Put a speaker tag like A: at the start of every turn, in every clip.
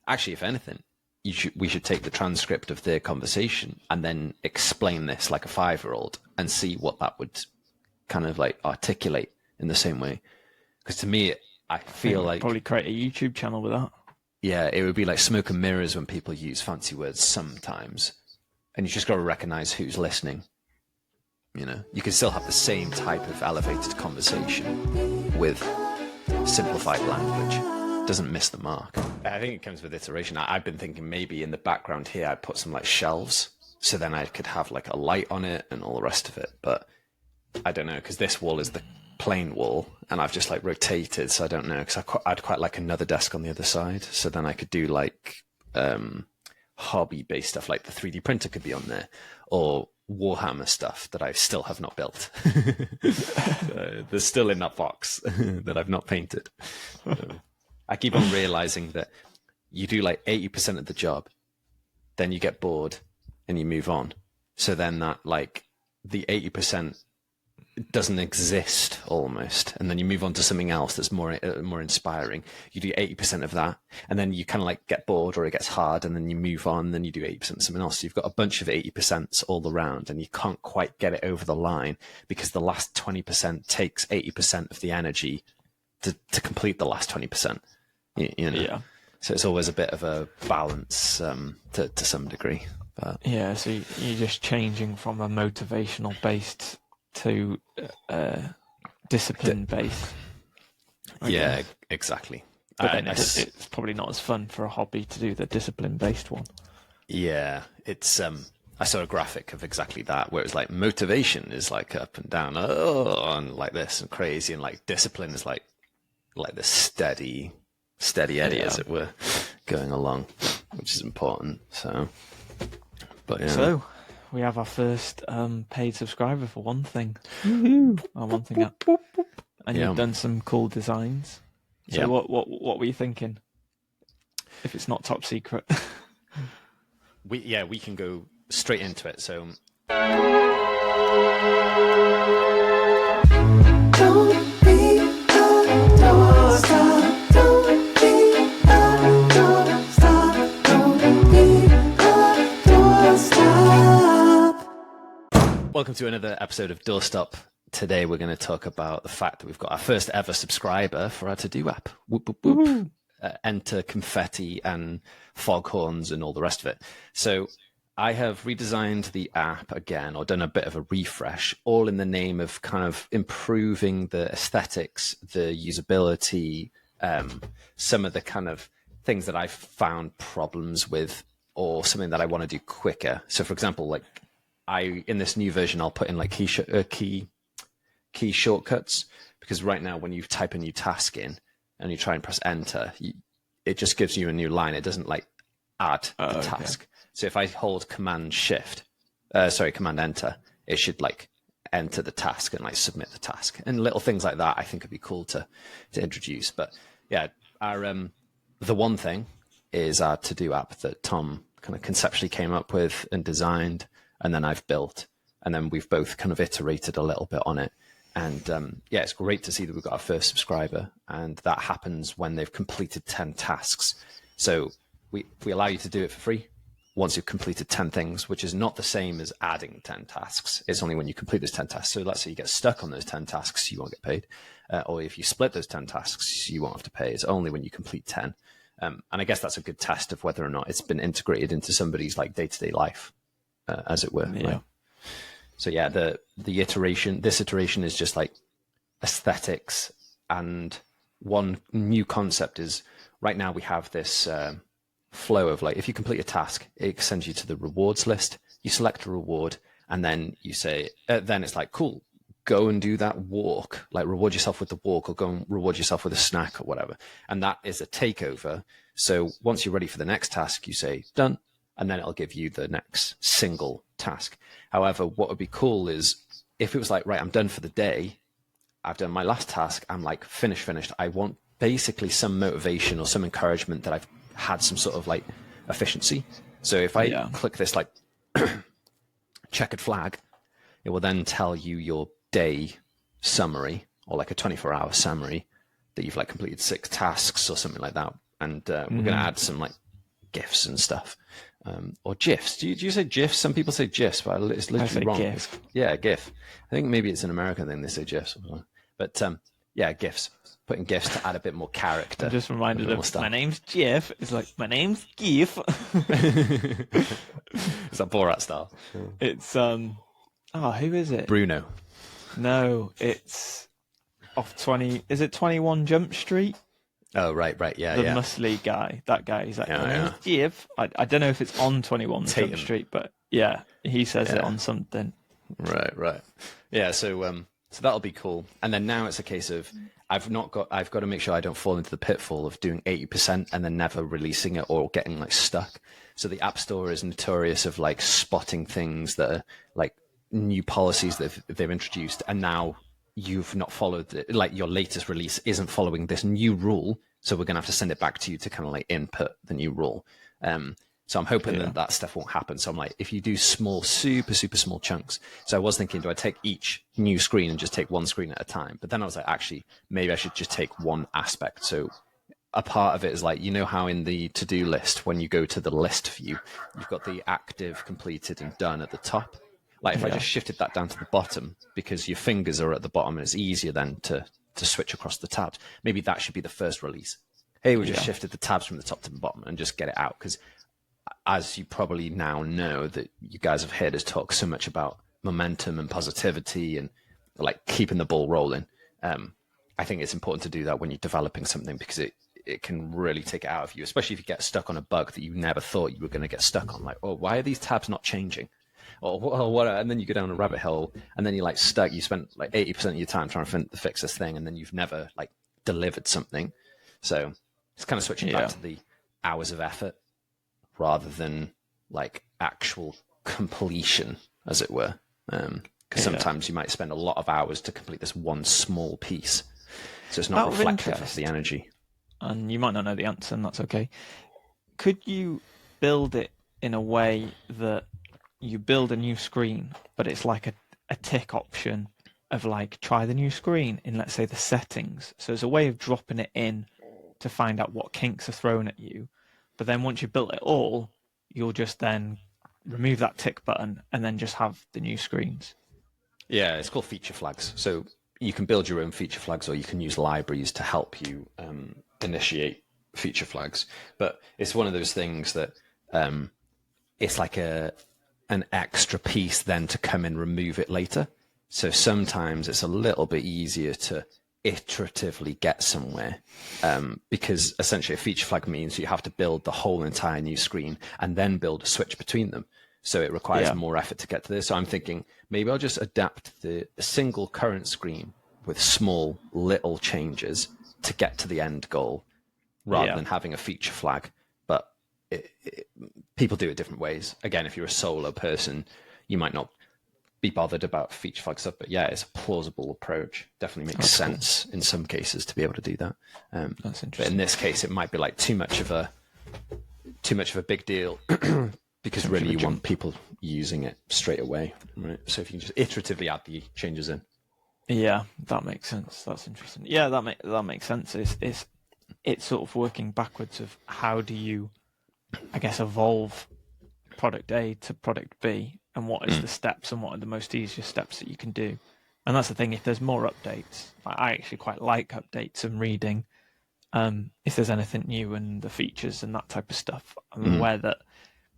A: actually, if anything, we should take the transcript of their conversation and then explain this like a 5-year-old and see what that would kind of like articulate in the same way. Because to me, I feel like
B: probably create a YouTube channel with that.
A: Yeah, it would be like smoke and mirrors when people use fancy words sometimes, and you just got to recognize who's listening. You know, you can still have the same type of elevated conversation with simplified language. Doesn't miss the mark. I think it comes with iteration. I've been thinking maybe in the background here I'd put some like shelves, so then I could have like a light on it and all the rest of it. But I don't know, because this wall is the plain wall and I've just like rotated, so I don't know, because I'd quite like another desk on the other side, so then I could do like hobby based stuff, like the 3D printer could be on there, or Warhammer stuff that I still have not built. They're still in that box that I've not painted. I keep on realizing that you do like 80% of the job, then you get bored and you move on, so then that like the 80% doesn't exist almost, and then you move on to something else that's more inspiring. You do 80% of that, and then you kind of like get bored or it gets hard, and then you move on, and then you do 80% of something else. So you've got a bunch of 80% all around, and you can't quite get it over the line because the last 20% takes 80% of the energy to complete the last 20%. You know? Yeah. So it's always a bit of a balance to some degree. But
B: yeah, so you're just changing from a motivational based to discipline based.
A: Yeah, exactly.
B: But then it's probably not as fun for a hobby to do the discipline based one.
A: Yeah, it's I saw a graphic of exactly that, where it's like motivation is like up and down, and like this and crazy, and like discipline is like the steady Eddie, as it were, going along, which is important. So, but yeah.
B: So we have our first paid subscriber for one thing. One thing up. And you've done some cool designs. So what were you thinking? If it's not top secret.
A: We can go straight into it. So don't be a doorstop. Don't be a doorstop. Don't be a doorstop. Welcome to another episode of Doorstop. Today we're going to talk about the fact that we've got our first ever subscriber for our to-do app. Whoop, whoop, whoop. Enter confetti and foghorns and all the rest of it. So I have redesigned the app again, or done a bit of a refresh, all in the name of kind of improving the aesthetics, the usability, some of the kind of things that I've found problems with, or something that I want to do quicker. So for example, like in this new version, I'll put in like key shortcuts, because right now when you type a new task in and you try and press enter, it just gives you a new line. It doesn't like add the task. So if I hold command enter, it should like enter the task and like submit the task, and little things like that I think would be cool to introduce. But yeah, our the one thing is our to-do app that Tom kind of conceptually came up with and designed, and then I've built, and then we've both kind of iterated a little bit on it. And yeah, it's great to see that we've got our first subscriber, and that happens when they've completed 10 tasks. So we allow you to do it for free once you've completed 10 things, which is not the same as adding 10 tasks. It's only when you complete those 10 tasks. So let's say you get stuck on those 10 tasks, you won't get paid. Or if you split those 10 tasks, you won't have to pay. It's only when you complete 10. And I guess that's a good test of whether or not it's been integrated into somebody's like day-to-day life, as it were.
B: Yeah.
A: Right? So yeah, this iteration is just like aesthetics, and one new concept is right now we have this flow of like, if you complete a task, it sends you to the rewards list. You select a reward, and then you say, then it's like, cool, go and do that walk, like reward yourself with the walk, or go and reward yourself with a snack or whatever. And that is a takeover. So once you're ready for the next task, you say done, and then it'll give you the next single task. However, what would be cool is if it was like, right, I'm done for the day, I've done my last task, I'm like finished. I want basically some motivation or some encouragement that I've had some sort of like efficiency. So if I click this like checkered flag, it will then tell you your day summary, or like a 24-hour summary, that you've like completed 6 tasks or something like that. And we're going to add some like GIFs and stuff. Or GIFs. Do you say GIFs? Some people say GIFs, but it's literally wrong.
B: GIF.
A: Yeah, GIF. I think maybe it's an American thing. They say GIFs. But yeah, GIFs. Putting GIFs to add a bit more character.
B: I'm just reminded of my name's GIF. It's like, my name's GIF.
A: Is that Borat style?
B: It's, who is it?
A: Bruno.
B: No, it's off 20, is it 21 Jump Street?
A: Oh, right, yeah,
B: the muscly guy, that guy, he's like, my name's GIF. I don't know if it's on 21 Jump Street, but yeah, he says it on something.
A: Right. Yeah, so that'll be cool. And then now it's a case of I've got to make sure I don't fall into the pitfall of doing 80% and then never releasing it or getting like stuck. So the App Store is notorious of like spotting things that are like new policies that they've introduced, and now you've not followed it, like your latest release isn't following this new rule, so we're gonna have to send it back to you to kind of like input the new rule. So I'm hoping that stuff won't happen. So I'm like, if you do super small chunks. So I was thinking, do I take each new screen and just take one screen at a time? But then I was like, actually, maybe I should just take one aspect. So a part of it is like, you know how in the to-do list, when you go to the list view, you've got the active, completed, and done at the top. Like if I just shifted that down to the bottom, because your fingers are at the bottom and it's easier then to switch across the tabs, maybe that should be the first release. Hey, we just shifted the tabs from the top to the bottom and just get it out. Because as you probably now know, that you guys have heard us talk so much about momentum and positivity and like keeping the ball rolling. I think it's important to do that when you're developing something, because it can really take it out of you, especially if you get stuck on a bug that you never thought you were going to get stuck on. Like, oh, why are these tabs not changing? Or what? And then you go down a rabbit hole, and then you're like stuck. You spent like 80% of your time trying to fix this thing, and then you've never like delivered something. So it's kind of switching back to the hours of effort rather than like actual completion, as it were. Because sometimes you might spend a lot of hours to complete this one small piece, so it's not reflective of the energy.
B: And you might not know the answer, and that's okay. Could you build it in a way that you build a new screen, but it's like a tick option of like, try the new screen in, let's say, the settings. So it's a way of dropping it in to find out what kinks are thrown at you. But then once you've built it all, you'll just then remove that tick button and then just have the new screens.
A: Yeah, it's called feature flags. So you can build your own feature flags, or you can use libraries to help you initiate feature flags. But it's one of those things that it's like an extra piece then to come and remove it later. So sometimes it's a little bit easier to iteratively get somewhere, because essentially a feature flag means you have to build the whole entire new screen and then build a switch between them. So it requires more effort to get to this. So I'm thinking maybe I'll just adapt the single current screen with small little changes to get to the end goal, rather than having a feature flag. But people do it different ways. Again, if you're a solo person, you might not be bothered about feature flag stuff, but yeah, it's a plausible approach. Definitely makes sense in some cases to be able to do that.
B: That's interesting.
A: But in this case, it might be like too much of a big deal because really you want people using it straight away, right? So if you can just iteratively add the changes in.
B: Yeah, that makes sense. That's interesting. Yeah, that makes sense. It's sort of working backwards of how do you, I guess, evolve product A to product B, and what is the steps and what are the most easiest steps that you can do. And that's the thing, if there's more updates, I actually quite like updates and reading if there's anything new and the features and that type of stuff. I'm aware that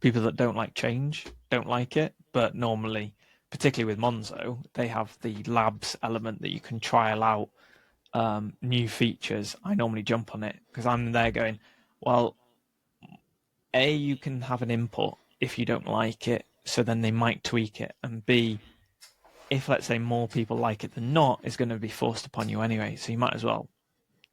B: people that don't like change don't like it, but normally, particularly with Monzo, they have the labs element that you can trial out new features. I normally jump on it because I'm there going, well, A, you can have an input if you don't like it, so then they might tweak it, and B, if let's say more people like it than not, it's going to be forced upon you anyway, so you might as well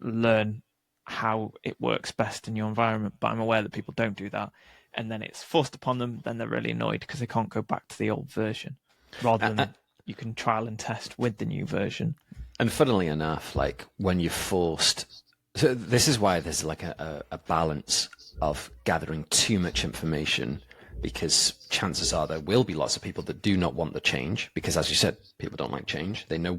B: learn how it works best in your environment. But I'm aware that people don't do that, and then it's forced upon them, then they're really annoyed because they can't go back to the old version, rather than you can trial and test with the new version.
A: And funnily enough, like when you're forced, so this is why there's like a balance of gathering too much information, because chances are there will be lots of people that do not want the change, because as you said, people don't like change. They know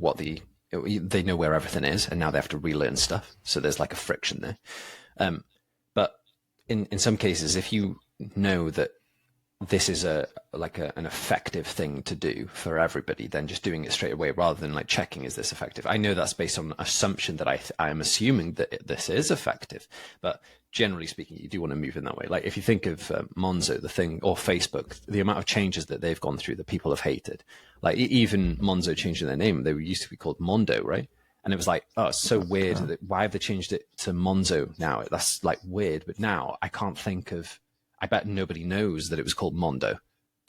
A: they know where everything is, and now they have to relearn stuff. So there's like a friction there. But in some cases, if you know that this is an effective thing to do for everybody, then just doing it straight away rather than like checking, is this effective? I know that's based on assumption that I am assuming that this is effective, but generally speaking, you do want to move in that way. Like if you think of Monzo, the thing, or Facebook, the amount of changes that they've gone through that people have hated, like even Monzo changing their name, they used to be called Mondo, right? And it was like, oh, it's so weird. Why have they changed it to Monzo now? That's like weird. But now I can't think of, I bet nobody knows that it was called Mondo.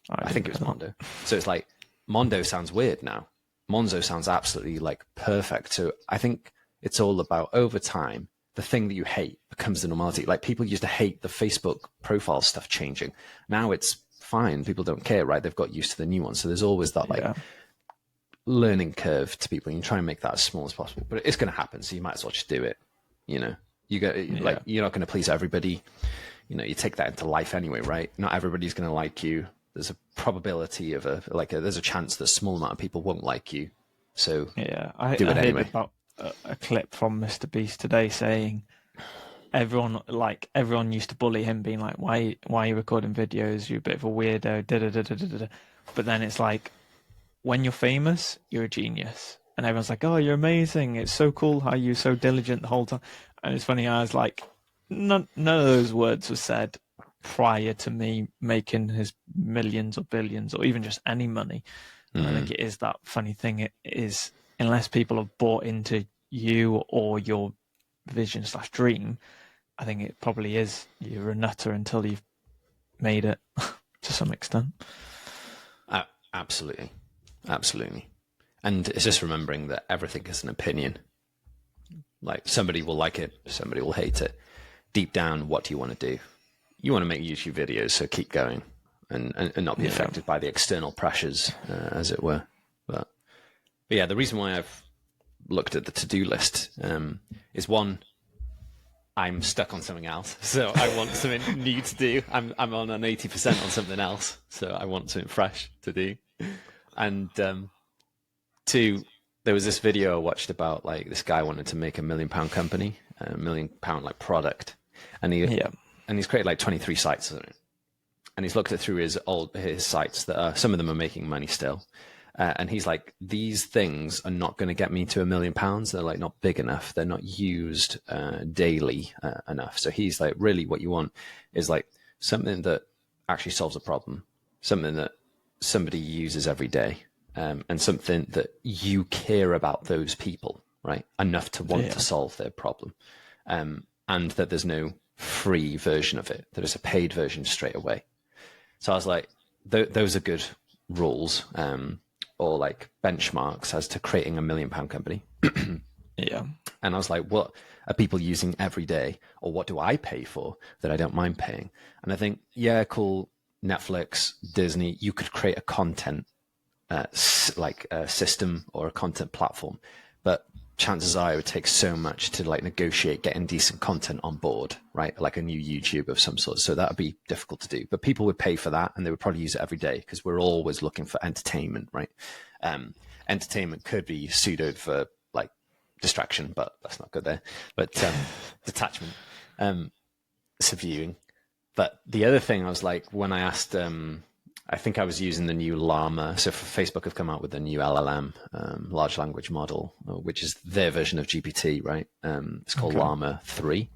A: I think it was Mondo. So it's like, Mondo sounds weird now. Monzo sounds absolutely like perfect. So I think it's all about, over time, the thing that you hate becomes the normality. Like people used to hate the Facebook profile stuff changing. Now it's fine. People don't care, right? They've got used to the new one. So there's always that learning curve to people. You try and make that as small as possible, but it's going to happen. So you might as well just do it. You know, like you're not going to please everybody. You know, you take that into life anyway, right? Not everybody's going to like you. There's a probability of there's a chance that a small amount of people won't like you. So
B: I heard about a clip from Mr. Beast today saying everyone used to bully him, being like, why are you recording videos? You're a bit of a weirdo. But then it's like, when you're famous, you're a genius. And everyone's like, oh, you're amazing. It's so cool how you're so diligent the whole time. And it's funny, I was like, none of those words were said prior to me making his millions or billions or even just any money. I think it is that funny thing. It is, unless people have bought into you or your vision / dream, I think it probably is, you're a nutter until you've made it to some extent.
A: Absolutely. And it's just remembering that everything is an opinion. Like somebody will like it, somebody will hate it. Deep down, what do you want to do? You want to make YouTube videos, so keep going and not be affected by the external pressures, as it were. But yeah, the reason why I've looked at the to-do list is, one, I'm stuck on something else, so I want something new to do. I'm on an 80% on something else, so I want something fresh to do. And two, there was this video I watched about like this guy wanted to make £1 million company, £1 million like product, and he's created like 23 sites, and he's looked at through his sites that are, some of them are making money still, and he's like, these things are not going to get me to £1 million. They're like not big enough. They're not used daily enough. So he's like, really, what you want is like something that actually solves a problem, something that somebody uses every day. And something that you care about those people, right? Enough to want to solve their problem. And that there's no free version of it. There is a paid version straight away. So I was like, those are good rules, or like benchmarks as to creating £1 million company. And I was like, what are people using every day? Or what do I pay for that I don't mind paying? And I think, cool, Netflix, Disney, you could create a content like a system or a content platform, but chances are it would take so much to like negotiate getting decent content on board, right? Like a new YouTube of some sort. So that would be difficult to do, but people would pay for that and they would probably use it every day because we're always looking for entertainment, right? Entertainment could be pseudo for like distraction, but that's not good there. But detachment, subviewing. But the other thing I was like, when I asked, I think I was using the new Llama. So Facebook have come out with the new LLM, large language model, which is their version of GPT, right? It's called Llama 3,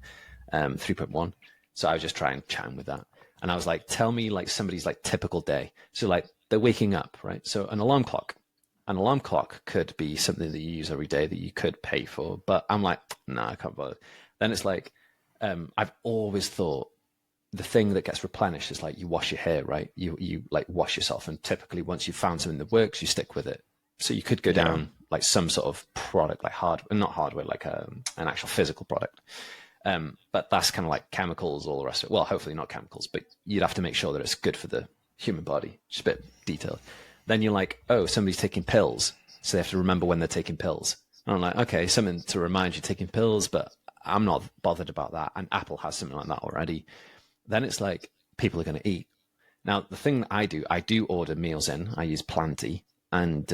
A: 3.1. So I was just trying to chat with that. And I was like, tell me like somebody's like typical day. So like they're waking up, right? So an alarm clock could be something that you use every day that you could pay for. But I'm like, nah, I can't bother. Then it's like, I've always thought, the thing that gets replenished is like you wash your hair, right? You like wash yourself, and typically once you've found something that works, you stick with it. So you could go down like some sort of product, like not hardware, like an actual physical product. But that's kind of like chemicals, all the rest of it. Well, hopefully not chemicals, but you'd have to make sure that it's good for the human body. Just a bit detailed. Then you're like, oh, somebody's taking pills, so they have to remember when they're taking pills. And I'm like, okay, something to remind you taking pills, but I'm not bothered about that. And Apple has something like that already. Then it's like people are going to eat. Now, the thing that I do order meals in. I use Planty, and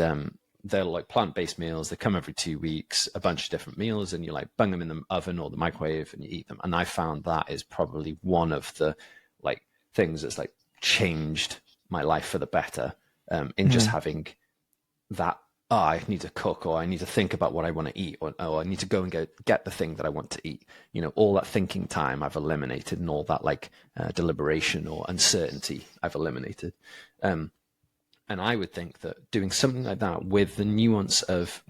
A: they're like plant-based meals. They come every 2 weeks, a bunch of different meals, and you like bung them in the oven or the microwave and you eat them. And I found that is probably one of the like things that's like changed my life for the better, in just having that, I need to cook, or I need to think about what I want to eat, or I need to go and get the thing that I want to eat. You know, all that thinking time I've eliminated, and all that like deliberation or uncertainty I've eliminated. And I would think that doing something like that with the nuance of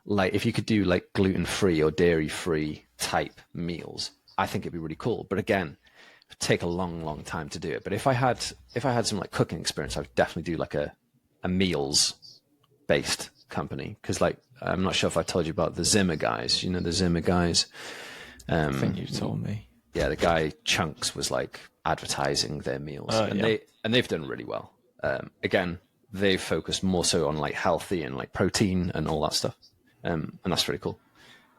A: like if you could do like gluten-free or dairy-free type meals, I think it'd be really cool. But again, it'd take a long time to do it. But if I had some like cooking experience, I would definitely do like a meals based company, because like I'm not sure if I told you about the Zimmer guys. You know the Zimmer guys.
B: I think you told me.
A: Yeah, the guy Chunks was like advertising their meals, and they've done really well. Again, they've focused more so on like healthy and like protein and all that stuff, and that's really cool.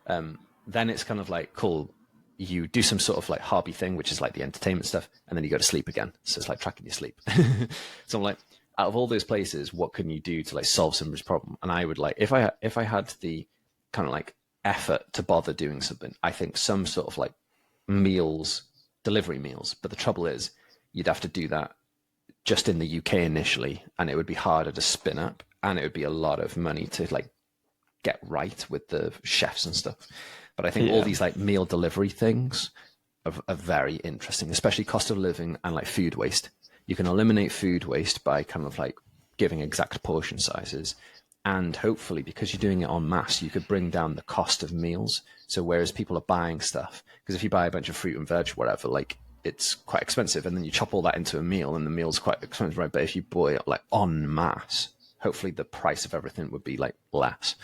A: Then it's kind of like cool. You do some sort of like hobby thing, which is like the entertainment stuff, and then you go to sleep again. So it's like tracking your sleep. So I'm like, out of all those places, what can you do to like solve somebody's problem? And I would like, if I had the kind of like effort to bother doing something, I think some sort of like meals, delivery meals. But the trouble is, you'd have to do that just in the UK initially, and it would be harder to spin up, and it would be a lot of money to like get right with the chefs and stuff. But I think all these like meal delivery things are very interesting, especially cost of living and like food waste. You can eliminate food waste by kind of like giving exact portion sizes. And hopefully, because you're doing it en masse, you could bring down the cost of meals. So whereas people are buying stuff, because if you buy a bunch of fruit and veg, whatever, like it's quite expensive. And then you chop all that into a meal and the meal's quite expensive, right? But if you buy it like en masse, hopefully the price of everything would be like less.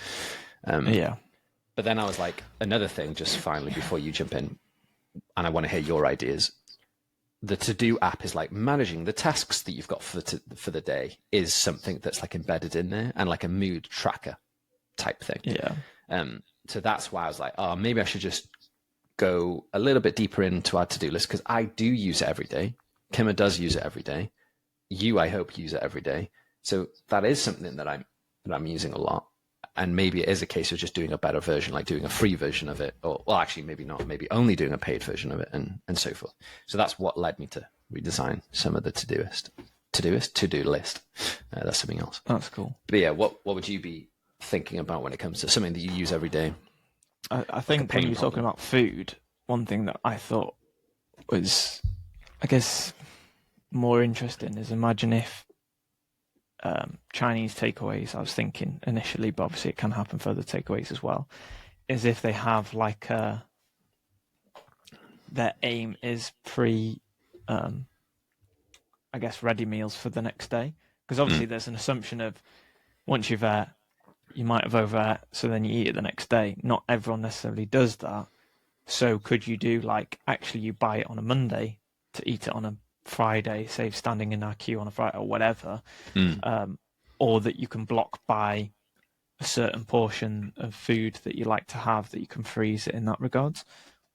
A: But then I was like, another thing, just finally, before you jump in, and I want to hear your ideas. The To-Do app is like managing the tasks that you've got for the day is something that's like embedded in there, and like a mood tracker type thing. So that's why I was like, oh, maybe I should just go a little bit deeper into our to-do list, because I do use it every day. Kimmer does use it every day. You, I hope, use it every day. So that is something that I'm using a lot. And maybe it is a case of just doing a better version, like doing a free version of it, or well, actually, maybe not, maybe only doing a paid version of it, and so forth. So that's what led me to redesign some of the to-do list. That's something else.
B: That's cool.
A: But yeah, what would you be thinking about when it comes to something that you use every day?
B: I think when you're talking about food, one thing that I thought was, I guess, more interesting is imagine if Chinese takeaways, I was thinking initially, but obviously it can happen for other takeaways as well, is if they have like their aim is I guess ready meals for the next day, because obviously there's an assumption of once you've you might have over, so then you eat it the next day. Not everyone necessarily does that. So could you do like, actually you buy it on a Monday to eat it on a Friday, save standing in our queue on a Friday or whatever, or that you can block by a certain portion of food that you like to have, that you can freeze it in that regards,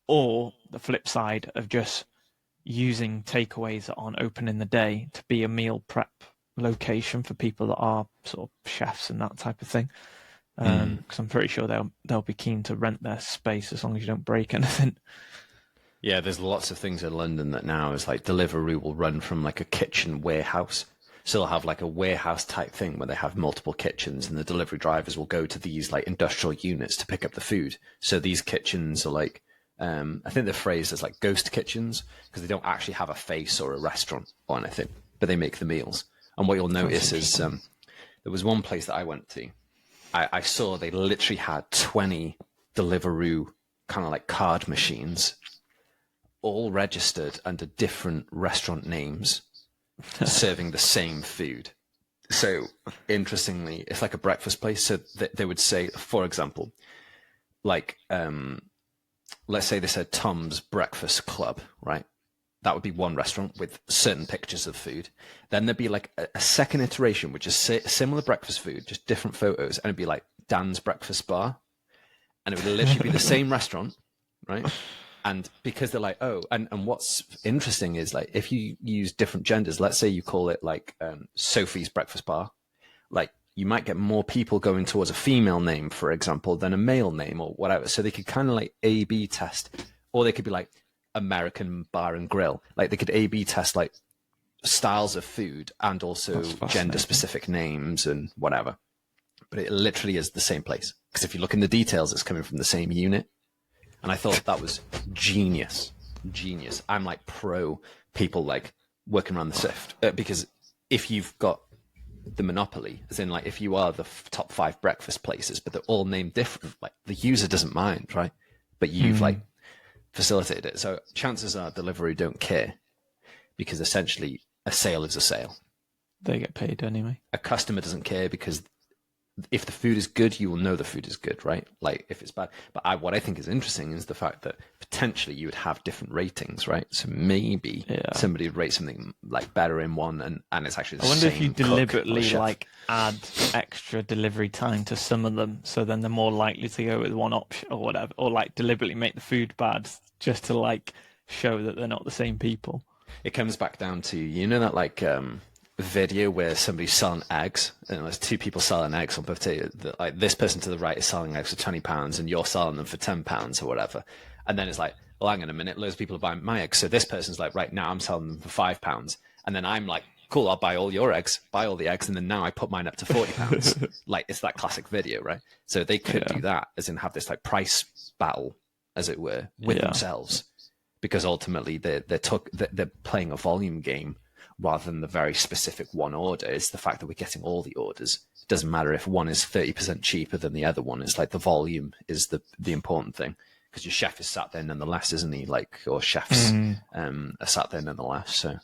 B: or the flip side of just using takeaways that aren't open in the day to be a meal prep location for people that are sort of chefs and that type of thing. Because I'm pretty sure they'll be keen to rent their space as long as you don't break anything.
A: Yeah, there's lots of things in London that now is like Deliveroo will run from like a kitchen warehouse. So they'll have like a warehouse type thing where they have multiple kitchens, and the delivery drivers will go to these like industrial units to pick up the food. So these kitchens are like, I think the phrase is like ghost kitchens, because they don't actually have a face or a restaurant or anything, but they make the meals. And what you'll notice is there was one place that I went to. I saw they literally had 20 Deliveroo kind of like card machines, all registered under different restaurant names, serving the same food. So interestingly, it's like a breakfast place. So they would say, for example, like, let's say they said Tom's Breakfast Club, right? That would be one restaurant with certain pictures of food. Then there'd be like a second iteration, which is similar breakfast food, just different photos. And it'd be like Dan's Breakfast Bar. And it would literally be the same restaurant, right? And because they're like, oh, and what's interesting is like, if you use different genders, let's say you call it like Sophie's Breakfast Bar, like you might get more people going towards a female name, for example, than a male name or whatever. So they could kind of like A/B test, or they could be like American Bar and Grill. Like they could A/B test like styles of food and also gender specific names and whatever. But it literally is the same place. Because if you look in the details, it's coming from the same unit. And I thought that was genius. Genius. I'm like pro people like working around the sift. Because if you've got the monopoly, as in like if you are the top 5 breakfast places, but they're all named different, like the user doesn't mind, right? But you've like facilitated it. So chances are Deliveroo don't care, because essentially a sale is a sale.
B: They get paid anyway.
A: A customer doesn't care, because if the food is good, you will know the food is good, right? Like if it's bad. But what I think is interesting is the fact that potentially you would have different ratings, right? So maybe somebody would rate something like better in one, and it's actually the same.
B: I wonder if you deliberately like add extra delivery time to some of them, so then they're more likely to go with one option or whatever, or like deliberately make the food bad just to like show that they're not the same people.
A: It comes back down to, you know, that like video where somebody's selling eggs and there's 2 people selling eggs on potato, like this person to the right is selling eggs for £20 and you're selling them for £10 or whatever, and then it's like, well, hang on a minute, loads of people are buying my eggs, so this person's like, right now I'm selling them for £5, and then I'm like, cool, I'll buy all your eggs, buy all the eggs, and then now I put mine up to £40. Like it's that classic video, right? So they could do that, as in have this like price battle, as it were, with themselves, because ultimately they're playing a volume game rather than the very specific one order. It's the fact that we're getting all the orders. It doesn't matter if one is 30% cheaper than the other one. It's like the volume is the important thing, because your chef is sat there nonetheless, isn't he? Like, or chefs are sat there nonetheless. So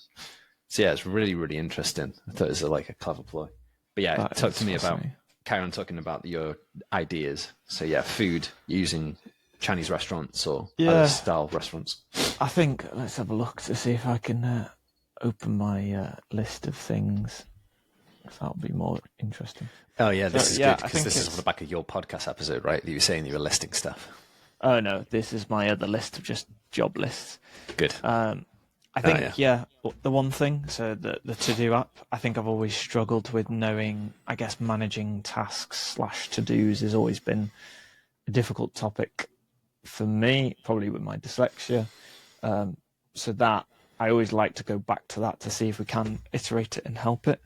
A: yeah, it's really, really interesting. I thought it was like a clever ploy. But yeah, talk to me about, carry on talking about your ideas. So yeah, food using Chinese restaurants or other style restaurants.
B: I think, let's have a look to see if I can open my list of things. That'll be more interesting.
A: Oh yeah, this is good, because this is on the back of your podcast episode, right? You were saying you were listing stuff.
B: Oh no, this is my other list of just job lists.
A: Good.
B: I think the one thing, so the to-do app, I think I've always struggled with knowing, I guess managing tasks / to-dos has always been a difficult topic for me, probably with my dyslexia. So that I always like to go back to that to see if we can iterate it and help it.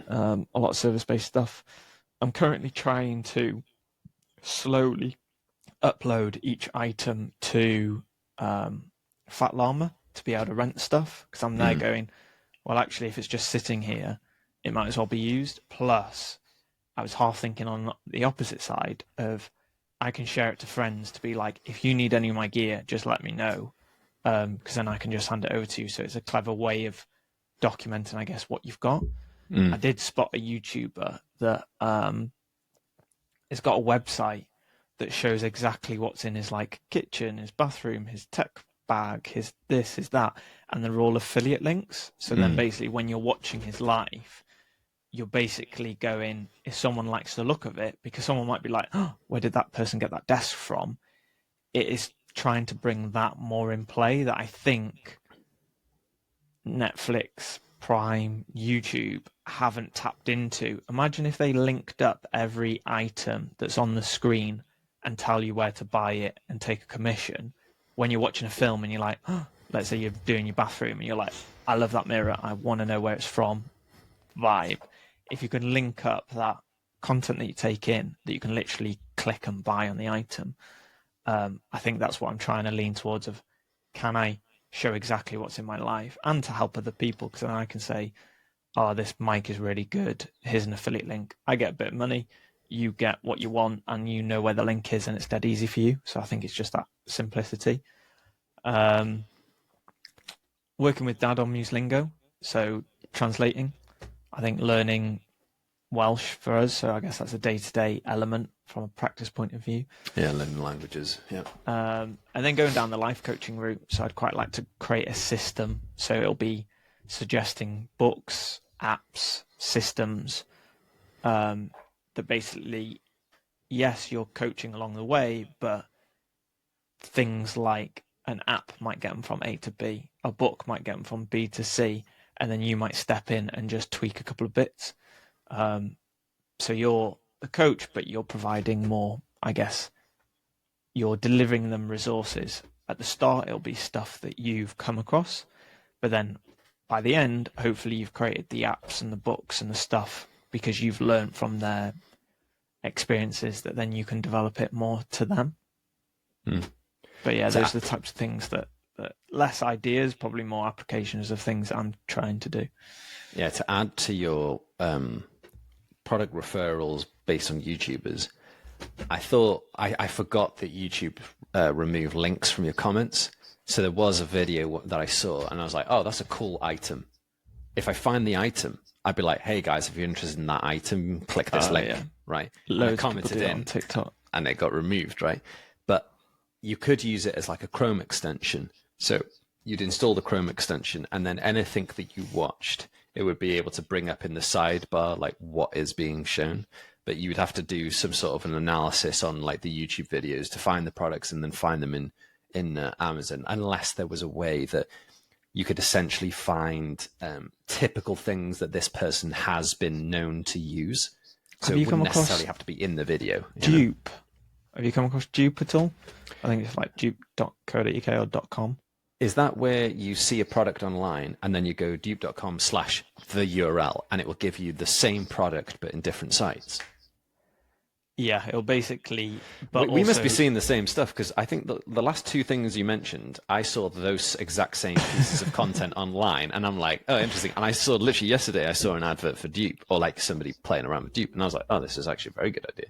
B: A lot of service-based stuff. I'm currently trying to slowly upload each item to Fat Llama to be able to rent stuff, because I'm there going, well, actually, if it's just sitting here, it might as well be used. Plus, I was half thinking on the opposite side of, I can share it to friends to be like, if you need any of my gear, just let me know. Because then I can just hand it over to you. So it's a clever way of documenting, I guess, what you've got. I did spot a YouTuber that has got a website that shows exactly what's in his like kitchen, his bathroom, his tech bag, his this, his that, and they're all affiliate links. So then basically when you're watching his live, you're basically going, if someone likes the look of it, because someone might be like, oh, where did that person get that desk from? It is trying to bring that more in play that I think Netflix, Prime, YouTube haven't tapped into. Imagine if they linked up every item that's on the screen and tell you where to buy it and take a commission. When you're watching a film and you're like, oh, let's say you're doing your bathroom and you're like, I love that mirror, I want to know where it's from, vibe. If you can link up that content that you take in, that you can literally click and buy on the item, I think that's what I'm trying to lean towards of, can I show exactly what's in my life and to help other people, because then I can say, oh, this mic is really good, here's an affiliate link, I get a bit of money, you get what you want, and you know where the link is, and it's dead easy for you. So I think it's just that simplicity. Working with Dad on Muselingo, so translating, I think learning Welsh for us, so I guess that's a day-to-day element from a practice point of view.
A: Yeah, learning languages, yeah.
B: And then going down the life coaching route, so I'd quite like to create a system, so it'll be suggesting books, apps, systems, that basically, yes, you're coaching along the way, but things like an app might get them from A to B, a book might get them from B to C, and then you might step in and just tweak a couple of bits. So you're the coach, but you're providing more, I guess. You're delivering them resources. At the start, it'll be stuff that you've come across, but then by the end, hopefully you've created the apps and the books and the stuff because you've learned from their experiences that then you can develop it more to them. But yeah, those are the types of things that less ideas, probably more applications of things that I'm trying to do.
A: Yeah, to add to your product referrals based on YouTubers, I thought I forgot that YouTube removed links from your comments. So there was a video that I saw and I was like, oh, that's a cool item. If I find the item, I'd be like, hey guys, if you're interested in that item, click this link, right? And I commented in
B: on TikTok
A: and it got removed, right? But you could use it as like a Chrome extension. So you'd install the Chrome extension and then anything that you watched, it would be able to bring up in the sidebar, like what is being shown. But you would have to do some sort of an analysis on like the YouTube videos to find the products and then find them in Amazon, unless there was a way that you could essentially find typical things that this person has been known to use. So it wouldn't necessarily have to be in the video.
B: Dupe. Have you come across Dupe at all? I think it's like dupe.co.uk or .com.
A: Is that where you see a product online and then you go dupe.com/the URL and it will give you the same product but in different sites?
B: Yeah, it'll basically...
A: But we must be seeing the same stuff because I think the last two things you mentioned, I saw those exact same pieces of content online and I'm like, oh, interesting. And I saw literally yesterday, I saw an advert for Dupe or like somebody playing around with Dupe and I was like, oh, this is actually a very good idea.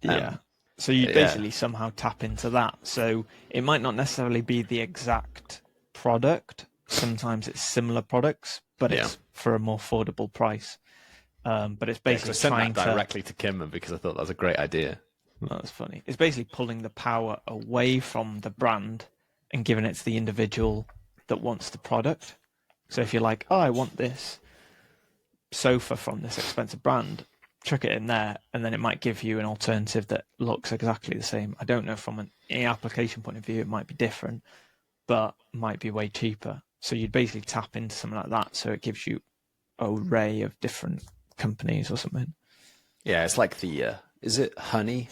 B: Yeah. So you basically somehow tap into that. So it might not necessarily be the exact product. Sometimes it's similar products, but it's for a more affordable price. But it's basically
A: trying that directly to Kimmer because I thought that was a great idea.
B: That's funny. It's basically pulling the power away from the brand and giving it to the individual that wants the product. So if you're like, oh, I want this sofa from this expensive brand, chuck it in there, and then it might give you an alternative that looks exactly the same. I don't know from an application point of view, it might be different, but might be way cheaper. So you'd basically tap into something like that. So it gives you an array of different companies or something.
A: Yeah, it's like the is it Honey,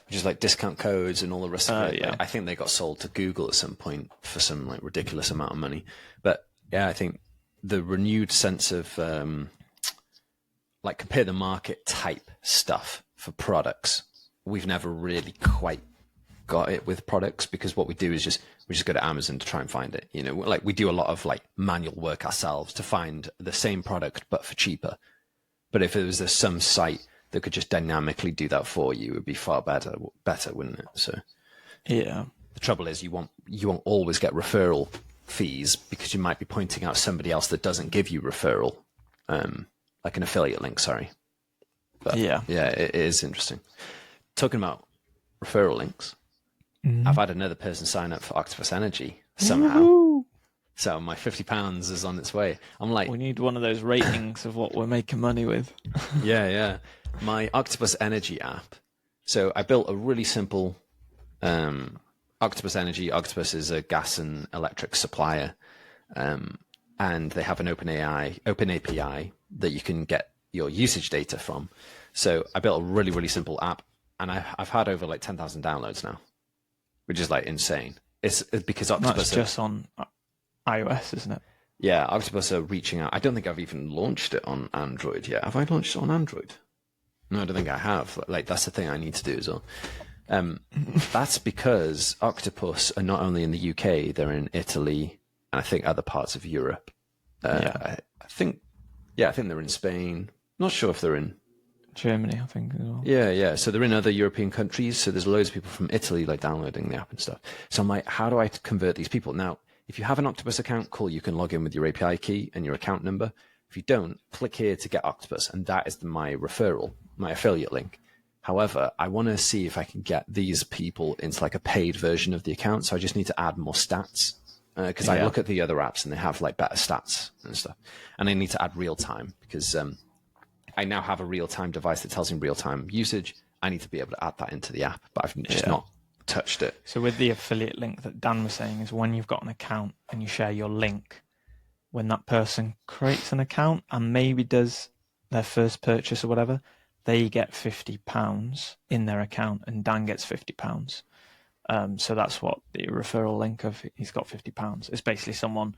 A: which is like discount codes and all the rest of it.
B: Yeah.
A: I think they got sold to Google at some point for some like ridiculous amount of money. But yeah, I think the renewed sense of like compare the market type stuff for products, we've never really quite got it with products because what we do is we just go to Amazon to try and find it. You know, like we do a lot of like manual work ourselves to find the same product but for cheaper. But if it was some site that could just dynamically do that for you, it would be far better, wouldn't it? So,
B: yeah.
A: The trouble is you won't always get referral fees because you might be pointing out somebody else that doesn't give you referral, like an affiliate link. Sorry. But yeah, it is interesting. Talking about referral links, I've had another person sign up for Octopus Energy somehow.
B: Woo-hoo!
A: So my £50 is on its way. I'm like,
B: we need one of those ratings of what we're making money with.
A: Yeah. My Octopus Energy app. So I built a really simple Octopus Energy. Octopus is a gas and electric supplier, and they have an open API that you can get your usage data from. So I built a really, really simple app, and I've had over like 10,000 downloads now, which is like insane. It's because Octopus
B: that's just on iOS, isn't it?
A: Yeah, Octopus are reaching out. I don't think I've even launched it on Android yet. Have I launched it on Android? No, I don't think I have. Like, that's the thing I need to do as well. That's because Octopus are not only in the UK, they're in Italy and I think other parts of Europe. I think they're in Spain. Not sure if they're in
B: Germany, I think as well.
A: Yeah. So they're in other European countries. So there's loads of people from Italy like downloading the app and stuff. So I'm like, how do I convert these people? Now, if you have an Octopus account, cool, you can log in with your API key and your account number. If you don't, click here to get Octopus, and that is my referral, my affiliate link. However, I want to see if I can get these people into like a paid version of the account. So I just need to add more stats because I look at the other apps and they have like better stats and stuff. And I need to add real time because I now have a real time device that tells me real time usage. I need to be able to add that into the app, but I've just not touched it.
B: So with the affiliate link that Dan was saying is when you've got an account and you share your link, when that person creates an account and maybe does their first purchase or whatever, they get £50 in their account, and Dan gets £50. So that's what the referral link of he's got £50. It's basically someone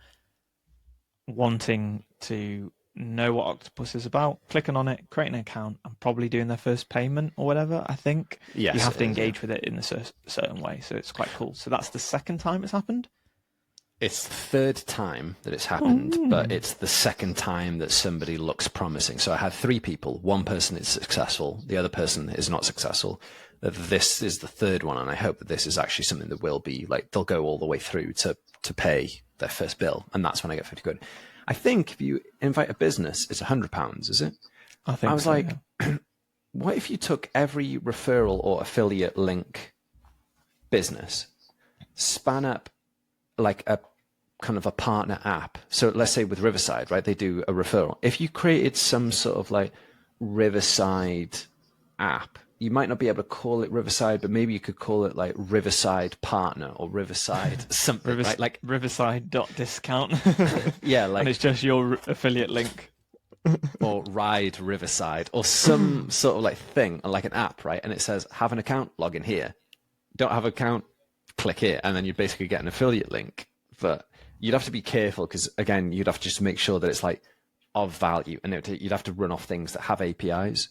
B: wanting to know what Octopus is about, clicking on it, creating an account, and probably doing their first payment or whatever. I think
A: Yes,
B: you have to engage with it in a certain way, so it's quite cool. So that's the second time it's happened.
A: It's the third time that it's happened, but it's the second time that somebody looks promising. So I had 3 people. One person is successful, the other person is not successful. This is the third one, and I hope that this is actually something that will be like they'll go all the way through to pay their first bill, and that's when I get 50 quid. I think if you invite a business, it's £100, is it? I was like, yeah. What if you took every referral or affiliate link business, span up like a kind of a partner app? So let's say with Riverside, right? They do a referral. If you created some sort of like Riverside app, you might not be able to call it Riverside, but maybe you could call it like Riverside Partner or Riverside something, right? Like
B: Riverside.discount.
A: Yeah, like,
B: and it's just your affiliate link.
A: Or Ride Riverside or some sort of like thing, like an app, right? And it says, have an account, log in here. Don't have an account, click here. And then you basically get an affiliate link. But you'd have to be careful because, again, you'd have to just make sure that it's like of value. And you'd have to run off things that have APIs.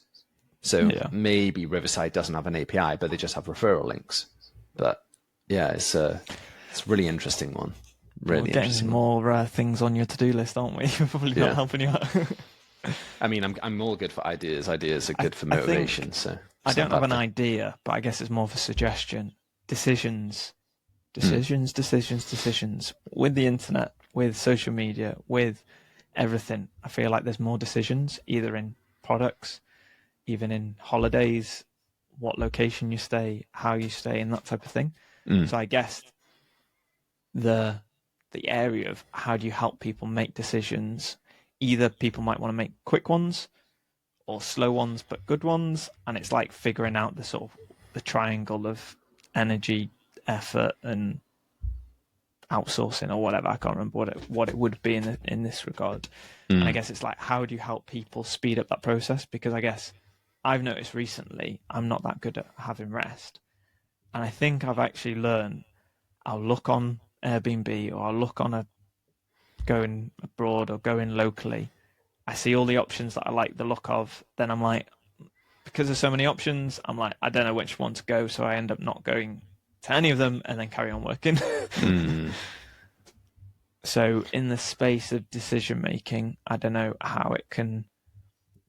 A: So maybe Riverside doesn't have an API, but they just have referral links. But yeah, it's a really interesting one. Really
B: We're getting more things on your to-do list, aren't we? We're probably not helping you out.
A: I mean, I'm all good for ideas. Ideas are good for motivation. So
B: I don't have an idea, but I guess it's more of a suggestion. Decisions. With the internet, with social media, with everything, I feel like there's more decisions, either in products, even in holidays, what location you stay, how you stay, and that type of thing. So I guess the area of how do you help people make decisions, either people might want to make quick ones or slow ones but good ones, and it's like figuring out the sort of the triangle of energy, effort, and outsourcing or whatever. I can't remember what it would be in this regard. And I guess it's like, how do you help people speed up that process? Because I guess I've noticed recently I'm not that good at having rest, and I think I've actually learned I'll look on Airbnb or I'll look on going abroad or going locally. I see all the options that I like the look of. Then I'm like, because there's so many options, I'm like, I don't know which one to go. So I end up not going to any of them and then carry on working. So in the space of decision making, I don't know how it can,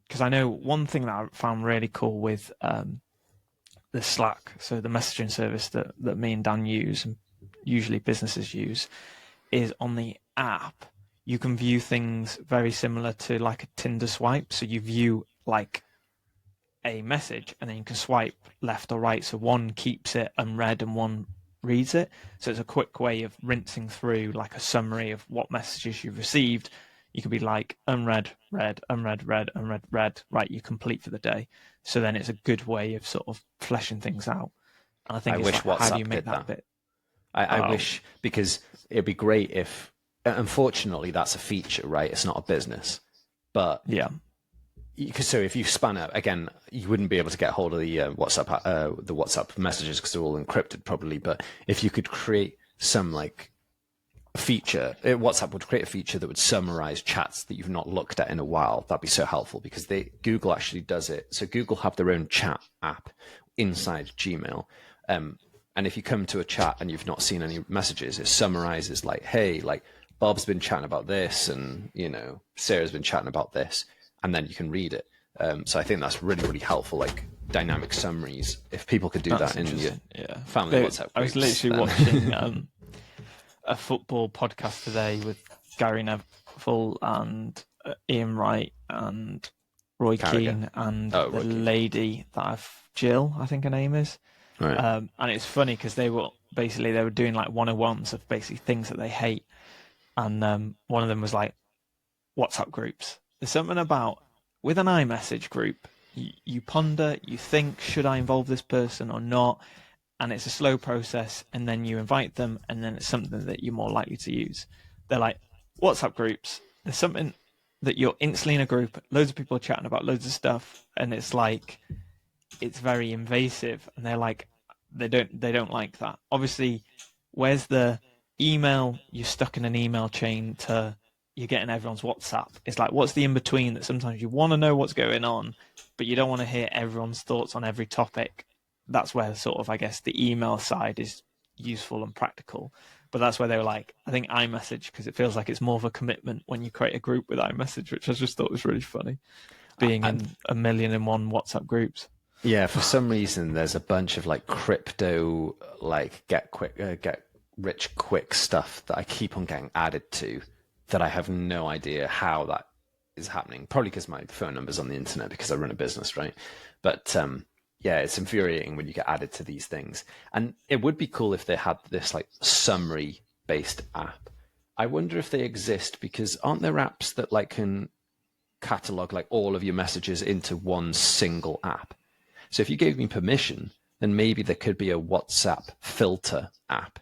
B: because I know one thing that I found really cool with the Slack, so the messaging service that me and Dan use and usually businesses use, is on the app you can view things very similar to like a Tinder swipe. So you view like a message and then you can swipe left or right, so one keeps it unread and one reads it. So it's a quick way of rinsing through like a summary of what messages you've received. You can be like unread, read, unread, read, unread, read, right, you complete for the day. So then it's a good way of sort of fleshing things out. And I think it's
A: wish
B: like, how do you
A: WhatsApp
B: make
A: did
B: that bit?
A: I wish, because it'd be great if, unfortunately, that's a feature, right? It's not a business. But
B: yeah,
A: so if you span out, again, you wouldn't be able to get hold of the WhatsApp messages because they're all encrypted probably. But if you could create some like feature, WhatsApp would create a feature that would summarize chats that you've not looked at in a while. That'd be so helpful because Google actually does it. So Google have their own chat app inside Gmail. And if you come to a chat and you've not seen any messages, it summarizes like, hey, like Bob's been chatting about this and, Sarah's been chatting about this, and then you can read it. So I think that's really, really helpful, like dynamic summaries. If people could do that in your family WhatsApp groups.
B: I was literally watching a football podcast today with Gary Neville and Ian Wright and Roy Keane and the lady that Jill, I think her name is.
A: Right.
B: And it's funny because they were doing like 101s of basically things that they hate. And one of them was like WhatsApp groups. There's something about with an iMessage group, you ponder, you think, should I involve this person or not? And it's a slow process, and then you invite them, and then it's something that you're more likely to use. They're like WhatsApp groups. There's something that you're instantly in a group, loads of people are chatting about loads of stuff, and it's like it's very invasive, and they're like they don't like that. Obviously, where's the email? You're stuck in an email chain to you're getting everyone's WhatsApp. It's like, what's the in between that sometimes you want to know what's going on, but you don't want to hear everyone's thoughts on every topic. That's where sort of, I guess, the email side is useful and practical. But that's where they were like, I think iMessage, because it feels like it's more of a commitment when you create a group with iMessage, which I just thought was really funny, being in 1,000,001 WhatsApp groups.
A: Yeah, for some reason, there's a bunch of like crypto, like get rich quick stuff that I keep on getting added to that I have no idea how that is happening. Probably because my phone number's on the internet because I run a business, right? But yeah, it's infuriating when you get added to these things. And it would be cool if they had this like summary based app. I wonder if they exist because aren't there apps that like can catalog like all of your messages into one single app? So if you gave me permission, then maybe there could be a WhatsApp filter app.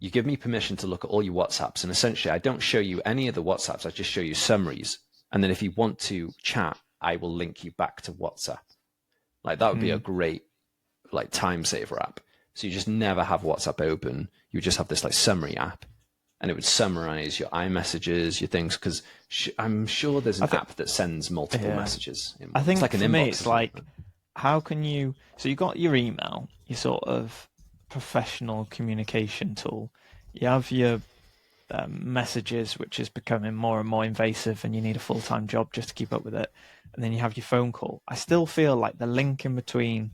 A: You give me permission to look at all your WhatsApps, and essentially I don't show you any of the WhatsApps, I just show you summaries. And then if you want to chat, I will link you back to WhatsApp. Like that would be a great like time saver app. So you just never have WhatsApp open. You just have this like summary app, and it would summarize your iMessages, your things, because I'm sure there's an app that sends multiple messages.
B: I think
A: it's like an
B: for
A: inbox.
B: me, it's like, how can you, so you got your email, your sort of professional communication tool. You have your messages, which is becoming more and more invasive, and you need a full-time job just to keep up with it. And then you have your phone call. I still feel like the link in between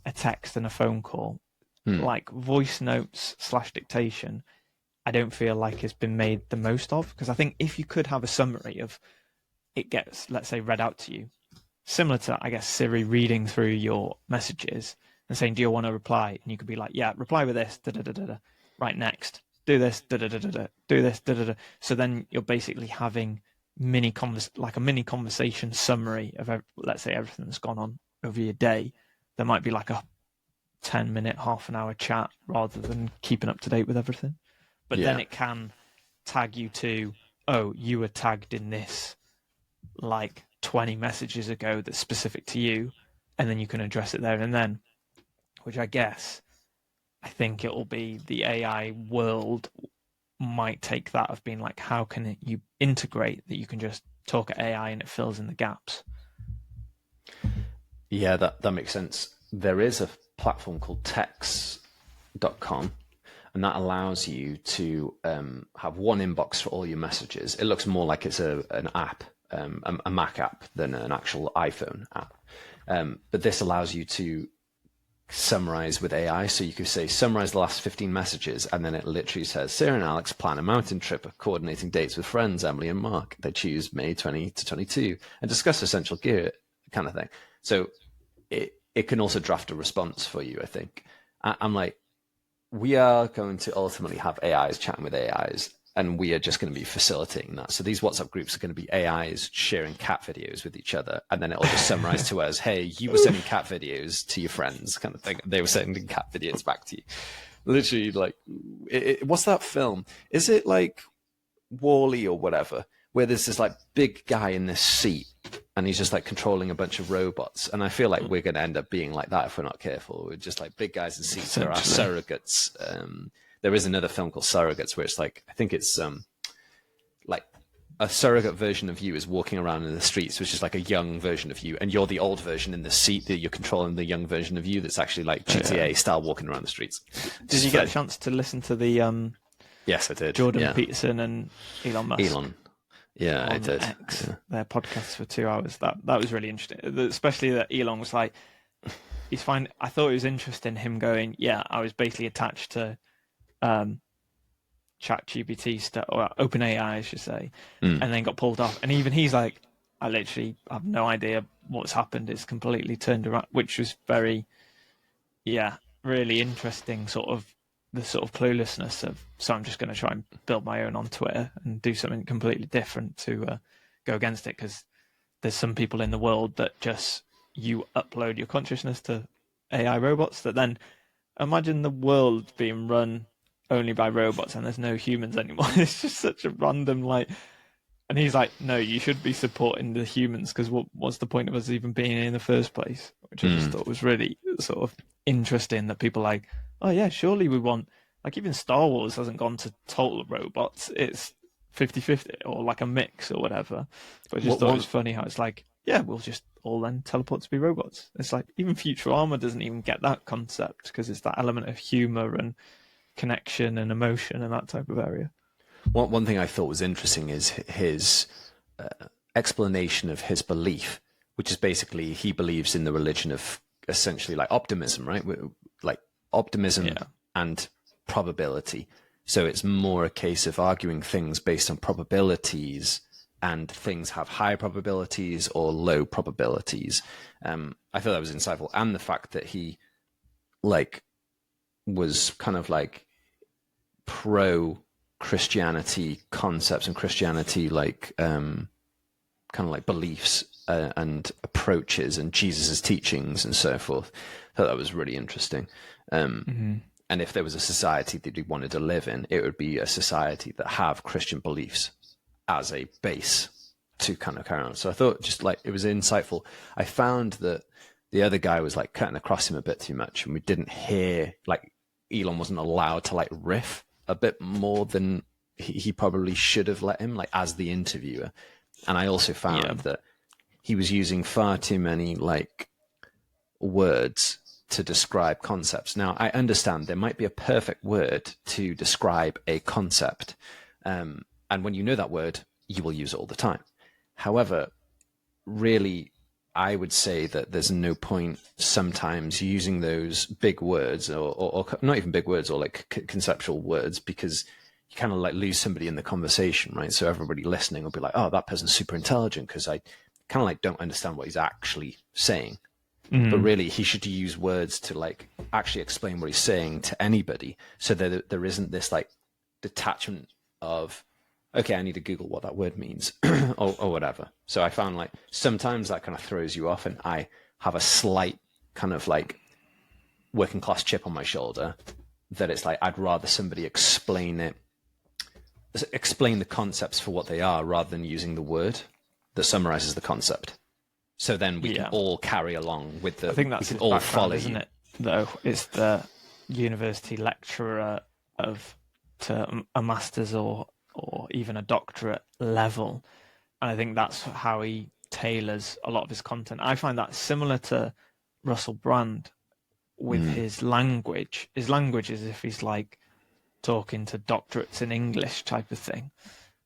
B: a text and a phone call, like voice notes / dictation, I don't feel like has been made the most of. Because I think if you could have a summary of it gets, let's say, read out to you, similar to, I guess, Siri reading through your messages and saying, do you want to reply? And you could be like, yeah, reply with this, da-da-da-da-da. Right, next. Do this, da-da-da-da-da. Do this, da-da-da. So then you're basically having a mini conversation summary of, let's say, everything that's gone on over your day. There might be like a 10-minute, half an hour chat rather than keeping up to date with everything. But then it can tag you to, oh, you were tagged in this like 20 messages ago that's specific to you, and then you can address it there and then, which I think it will be the AI world might take that of being like, how can you integrate that you can just talk at AI and it fills in the gaps?
A: Yeah, that makes sense. There is a platform called text.com, and that allows you to have one inbox for all your messages. It looks more like it's an app, a Mac app than an actual iPhone app. But this allows you to summarize with AI. So you could say, summarize the last 15 messages, and then it literally says, Sarah and Alex plan a mountain trip, coordinating dates with friends, Emily and Mark. They choose May 20 to 22 and discuss essential gear, kind of thing. So it can also draft a response for you, I think. I'm like, we are going to ultimately have AIs chatting with AIs, and we are just going to be facilitating that. So these WhatsApp groups are going to be AIs sharing cat videos with each other, and then it'll just summarize to us, hey, you were sending cat videos to your friends, kind of thing. They were sending cat videos back to you. Literally, like, what's that film? Is it like Wall-E or whatever, where there's this like big guy in this seat, and he's just like controlling a bunch of robots? And I feel like we're going to end up being like that if we're not careful. We're just like big guys in seats. There are surrogates. There is another film called Surrogates where it's like, I think it's like a surrogate version of you is walking around in the streets, which is like a young version of you, and you're the old version in the seat that you're controlling the young version of you that's actually like GTA style walking around the streets.
B: Did you get a chance to listen to the
A: Yes, I did.
B: Jordan Peterson and Elon Musk?
A: Yeah, I did.
B: X, their podcast for 2 hours. That was really interesting. Especially that Elon was like, he's fine. I thought it was interesting him going, yeah, I was basically attached to ChatGPT stuff, or OpenAI, I should say, and then got pulled off. And even he's like, I literally have no idea what's happened. It's completely turned around, which was very, really interesting. Sort of the sort of cluelessness of, so I'm just going to try and build my own on Twitter and do something completely different to go against it, because there's some people in the world that just, you upload your consciousness to AI robots that then, imagine the world being run only by robots and there's no humans anymore. It's just such a random, like, And he's like, no, you should be supporting the humans, because what's the point of us even being in the first place? Which I just thought was really sort of interesting, that people are like, oh yeah, surely we want, like, even Star Wars hasn't gone to total robots. It's 50-50 or like a mix or whatever. But I just thought it was funny how it's like, yeah, we'll just all then teleport to be robots. It's like, even Futurama doesn't even get that concept, because it's that element of humor and connection and emotion and that type of area.
A: One thing I thought was interesting is his explanation of his belief, which is basically he believes in the religion of essentially like optimism, right? Like optimism and probability. So it's more a case of arguing things based on probabilities, and things have high probabilities or low probabilities. I thought that was insightful, and the fact that he like was kind of like pro Christianity concepts and Christianity like kind of like beliefs and approaches and Jesus's teachings and so forth. I thought that was really interesting. And if there was a society that he wanted to live in, it would be a society that have Christian beliefs as a base to kind of carry on. So I thought just like it was insightful. I found that the other guy was like cutting across him a bit too much, and we didn't hear, like, Elon wasn't allowed to like riff a bit more than he probably should have let him, like, as the interviewer. And I also found that he was using far too many like words to describe concepts. Now, I understand there might be a perfect word to describe a concept. And when you know that word, you will use it all the time. However, really, I would say that there's no point sometimes using those big words or not even big words, or like conceptual words, because you kind of like lose somebody in the conversation, right? So everybody listening will be like, oh, that person's super intelligent because I kind of like don't understand what he's actually saying. But really, he should use words to like actually explain what he's saying to anybody, so that there isn't this like detachment of, okay, I need to Google what that word means or whatever. So I found like sometimes that kind of throws you off, and I have a slight kind of like working class chip on my shoulder that it's like I'd rather somebody explain the concepts for what they are rather than using the word that summarizes the concept. So then we can all carry along with the.
B: I think that's
A: we can
B: his
A: all
B: background,
A: follow,
B: isn't it? Though it's the university lecturer to a master's or even a doctorate level, and I think that's how he tailors a lot of his content. I find that similar to Russell Brand with his language. His language is as if he's like talking to doctorates in English type of thing.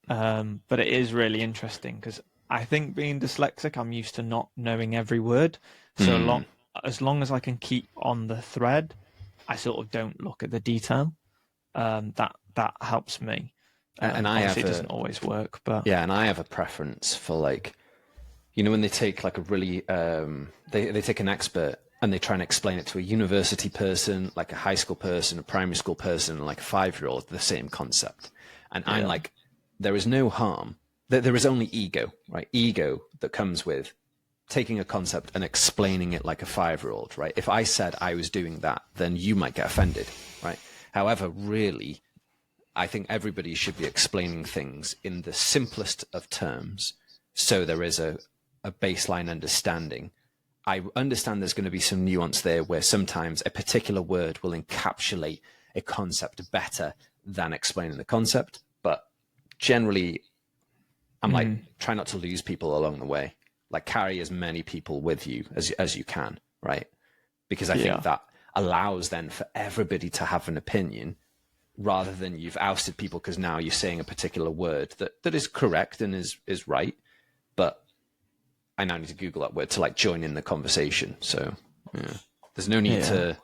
B: But it is really interesting because I think being dyslexic, I'm used to not knowing every word. So as long as I can keep on the thread, I sort of don't look at the detail. That helps me.
A: And I have
B: it doesn't always work, but
A: and I have a preference for, like, you know, when they take like a really they take an expert and they try and explain it to a university person, like a high school person, a primary school person, and like a 5-year-old, the same concept. And I'm like, there is no harm. There is only ego, right? Ego that comes with taking a concept and explaining it like a 5-year-old, right? If I said I was doing that, then you might get offended, right? However, really, I think everybody should be explaining things in the simplest of terms, so there is a baseline understanding. I understand there's going to be some nuance there where sometimes a particular word will encapsulate a concept better than explaining the concept, but generally, I'm like, try not to lose people along the way. Like, carry as many people with you as you can, right? Because I think that allows then for everybody to have an opinion, rather than you've ousted people because now you're saying a particular word that is correct and is right, but I now need to Google that word to like join in the conversation. So there's no need to.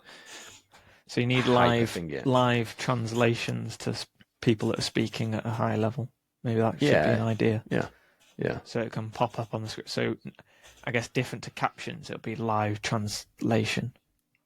B: So you need live translations to people that are speaking at a high level. Maybe that should be an idea.
A: Yeah.
B: So it can pop up on the script. So I guess different to captions, it'll be live translation.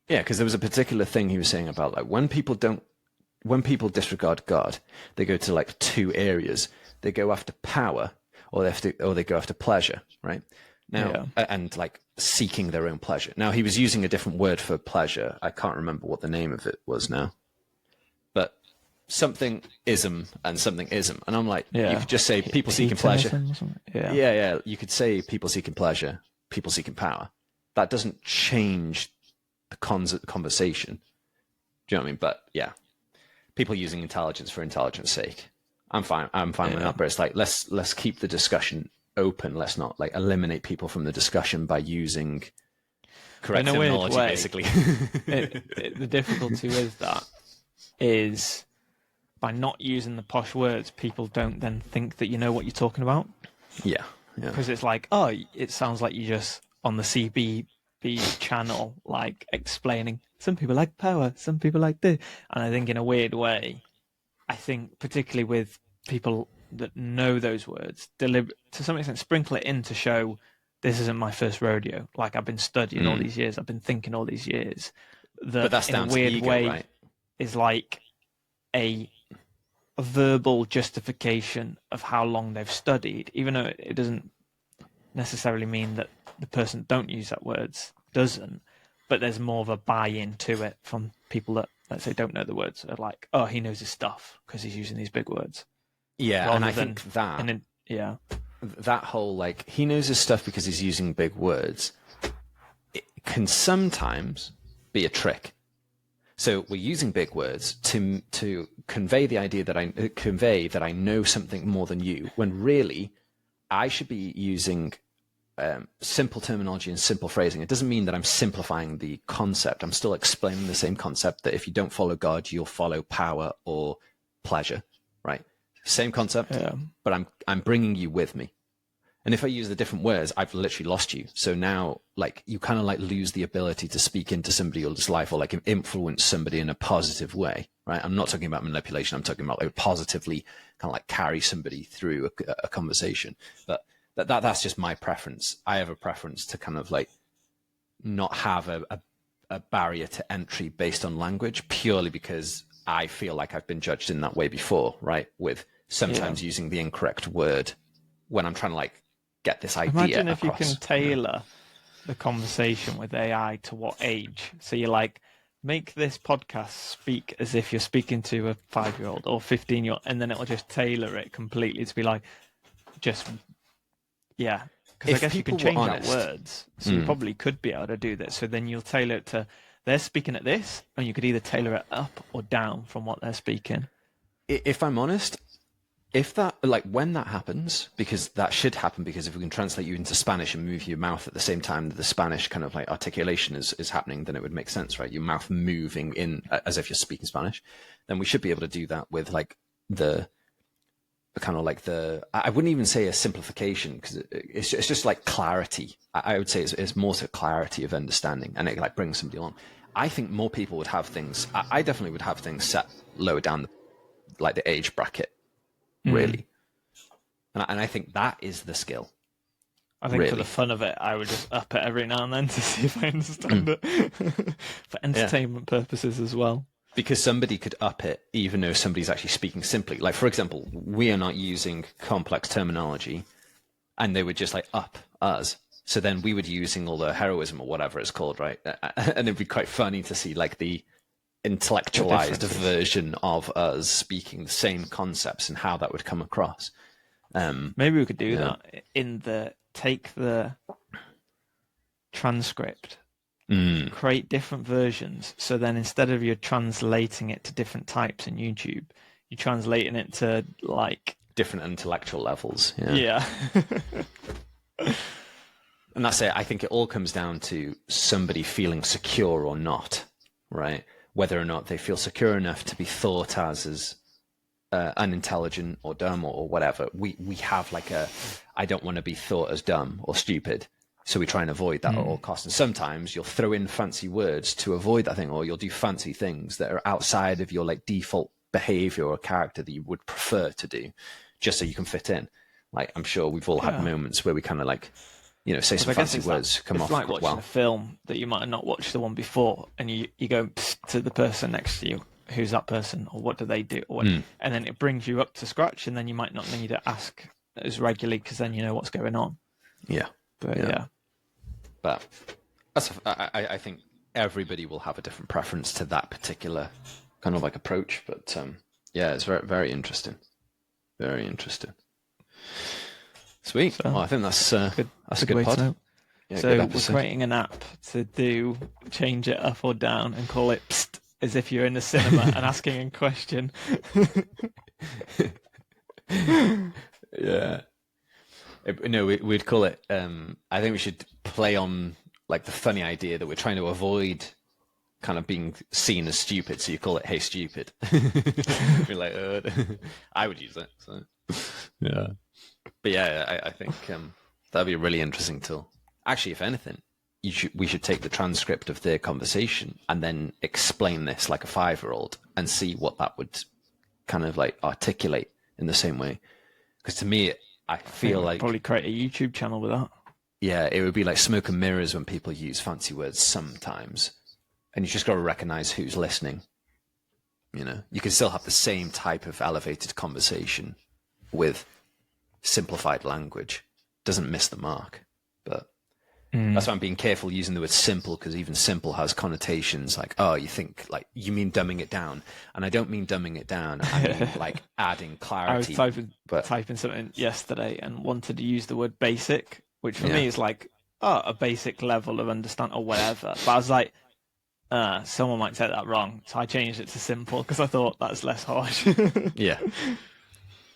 A: Yeah, because there was a particular thing he was saying about like when people disregard God, they go to like 2 areas. They go after power, or they go after pleasure, right? Now, and like seeking their own pleasure. Now, he was using a different word for pleasure. I can't remember what the name of it was now. But something ism and something ism. And I'm like, you could just say people seeking pleasure. Yeah. You could say people seeking pleasure, people seeking power. That doesn't change the conversation. Do you know what I mean? But yeah, people using intelligence for intelligence sake. I'm fine with that, but it's like, let's keep the discussion open. Let's not like eliminate people from the discussion by using correct terminology, basically.
B: The difficulty with that is by not using the posh words, people don't then think that you know what you're talking about.
A: Yeah.
B: Because it's like, oh, it sounds like you just on the CBB channel, like explaining some people like power, some people like this. And I think in a weird way, I think particularly with people that know those words, to some extent sprinkle it in to show this isn't my first rodeo. Like I've been studying all these years, I've been thinking all these years.
A: But that's in a weird ego, way, right?
B: Is like a verbal justification of how long they've studied, even though it doesn't necessarily mean that the person that don't use that words doesn't, but there's more of a buy-in to it from people that, let's say, don't know the words. Are like, oh, he knows his stuff because he's using these big words.
A: Yeah, and I think that that whole like he knows his stuff because he's using big words, it can sometimes be a trick. So we're using big words to convey the idea that I know something more than you, when really I should be using simple terminology and simple phrasing. It doesn't mean that I'm simplifying the concept. I'm still explaining the same concept, that if you don't follow God, you'll follow power or pleasure, right? Same concept, but I'm bringing you with me. And if I use the different words, I've literally lost you. So now, like, you kind of like lose the ability to speak into somebody else's life or like influence somebody in a positive way, right? I'm not talking about manipulation. I'm talking about like positively kind of like carry somebody through a conversation. But that's just my preference. I have a preference to kind of like not have a barrier to entry based on language, purely because I feel like I've been judged in that way before, right? With sometimes using the incorrect word when I'm trying to like get this idea
B: Imagine if
A: across.
B: You can tailor the conversation with AI to what age. So you're like, make this podcast speak as if you're speaking to a 5-year-old or 15-year-old, and then it'll just tailor it completely to be like, just, yeah. Because I guess you can change out words. So you probably could be able to do this. So then you'll tailor it to, they're speaking at this, and you could either tailor it up or down from what they're speaking.
A: If I'm honest, if that, like, when that happens, because that should happen, because if we can translate you into Spanish and move your mouth at the same time that the Spanish kind of like articulation is happening, then it would make sense, right? Your mouth moving in as if you're speaking Spanish. Then we should be able to do that with like the kind of like I wouldn't even say a simplification, because it's just like clarity. I would say it's more so clarity of understanding, and it like brings somebody along. I think more people would have things, I definitely would have things set lower down like the age bracket. Really. And I think that is the skill.
B: I think for the fun of it, I would just up it every now and then to see if I understand it. For entertainment purposes as well.
A: Because somebody could up it even though somebody's actually speaking simply. Like, for example, we are not using complex terminology, and they would just like up us. So then we would using all the heroism or whatever it's called, right? And it'd be quite funny to see like the intellectualized version of us speaking the same concepts and how that would come across.
B: Maybe we could do that take the transcript, create different versions. So then instead of you translating it to different types in YouTube, you're translating it to like
A: different intellectual levels.
B: Yeah.
A: And that's it. I think it all comes down to somebody feeling secure or not, right? Whether or not they feel secure enough to be thought as unintelligent or dumb or whatever. We have like I don't want to be thought as dumb or stupid, so we try and avoid that at all costs. And sometimes you'll throw in fancy words to avoid that thing, or you'll do fancy things that are outside of your like default behavior or character that you would prefer to do, just so you can fit in. Like, I'm sure we've all had moments where we kind of like, you know, say some fancy words, come off
B: like watching a film that you might have not watched the one before, and you go to the person next to you, who's that person, or what do they do, or and then it brings you up to scratch, and then you might not need to ask as regularly because then you know what's going on.
A: But I think everybody will have a different preference to that particular kind of like approach. But Yeah, it's very, very interesting. Very interesting. Sweet.
B: So,
A: well, I think that's a good
B: way
A: pod.
B: to know.
A: Yeah,
B: so
A: good
B: we're
A: episode.
B: creating an app to change it up or down and call it psst, as if you're in the cinema and asking a question.
A: Yeah. No, we'd call it. I think we should play on like the funny idea that we're trying to avoid kind of being seen as stupid. So you call it "Hey, stupid." You're like, I would use that. So yeah, but yeah, I think that'd be a really interesting tool. Actually, if anything, we should take the transcript of their conversation and then explain this like a 5-year-old and see what that would kind of like articulate in the same way. Because to me, I feel like
B: probably create a YouTube channel with that.
A: Yeah, it would be like smoke and mirrors when people use fancy words sometimes, and you just got to recognize who's listening. You know, you can still have the same type of elevated conversation with simplified language. Doesn't miss the mark, but that's why I'm being careful using the word simple, because even simple has connotations like, oh, you think like you mean dumbing it down, and I don't mean dumbing it down. I mean like adding clarity.
B: I was typing something yesterday and wanted to use the word basic, which for me is like, a basic level of understanding or whatever. But I was like, someone might take that wrong, so I changed it to simple because I thought that's less harsh.
A: Yeah,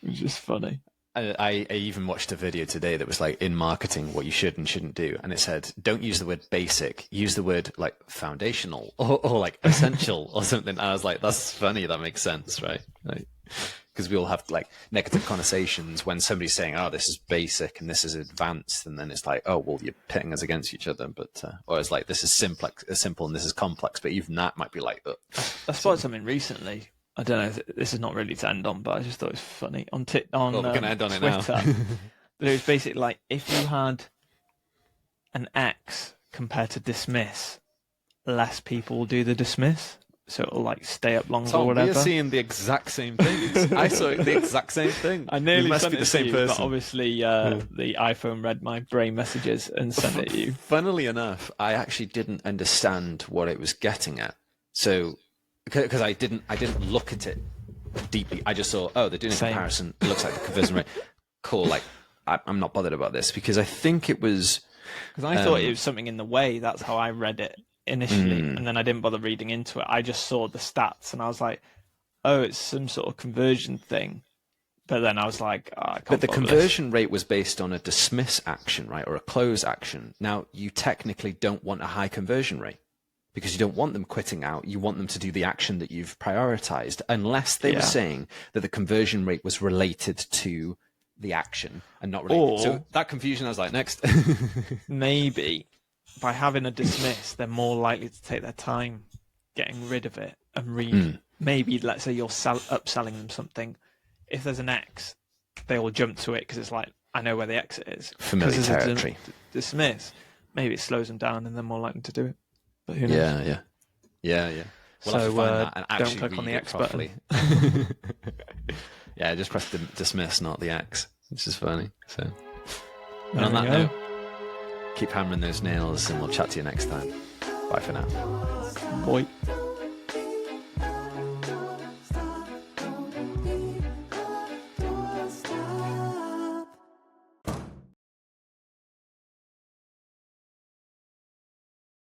B: which is funny.
A: I even watched a video today that was like, in marketing, what you should and shouldn't do. And it said, don't use the word basic, use the word like foundational or like essential or something. And I was like, that's funny. That makes sense, right? Like, because we all have like negative connotations when somebody's saying, oh, this is basic and this is advanced. And then it's like, oh, well, you're pitting us against each other. But, or it's like, this is simple and this is complex. But even that might be like,
B: I spotted something recently. I don't know. This is not really to end on, but I just thought it was funny on
A: we're going to end on
B: Twitter.
A: It now.
B: But it was basically like, if you had an X compared to dismiss, less people will do the dismiss, so it'll like stay up longer or whatever.
A: We're seeing the exact same thing. I saw the exact same thing.
B: I nearly
A: must
B: sent
A: be the
B: it
A: same
B: to you,
A: person.
B: but obviously the iPhone read my brain messages and sent it to you.
A: Funnily enough, I actually didn't understand what it was getting at. So, because I didn't look at it deeply. I just saw, oh, they're doing a comparison. It looks like the conversion rate. Cool. Like, I'm not bothered about this, because I think it was
B: because I thought it was something in the way. That's how I read it initially, and then I didn't bother reading into it. I just saw the stats and I was like, oh, it's some sort of conversion thing. But then I was like, oh, I can't.
A: But the conversion rate was based on a dismiss action, right, or a close action. Now, you technically don't want a high conversion rate, because you don't want them quitting out. You want them to do the action that you've prioritized, unless they were saying that the conversion rate was related to the action and not related. So that confusion, I was like, next.
B: Maybe by having a dismiss, they're more likely to take their time getting rid of it and read. Maybe, let's say you're upselling them something. If there's an X, they will jump to it because it's like, I know where the exit is.
A: Familiar territory.
B: Dismiss. Maybe it slows them down and they're more likely to do it. But who knows?
A: Yeah. We'll have to find that and actually
B: don't click on the X
A: properly. Yeah, just press the dismiss, not the X, which is funny. So, and on that note, keep hammering those nails, and we'll chat to you next time. Bye for now.
B: Bye.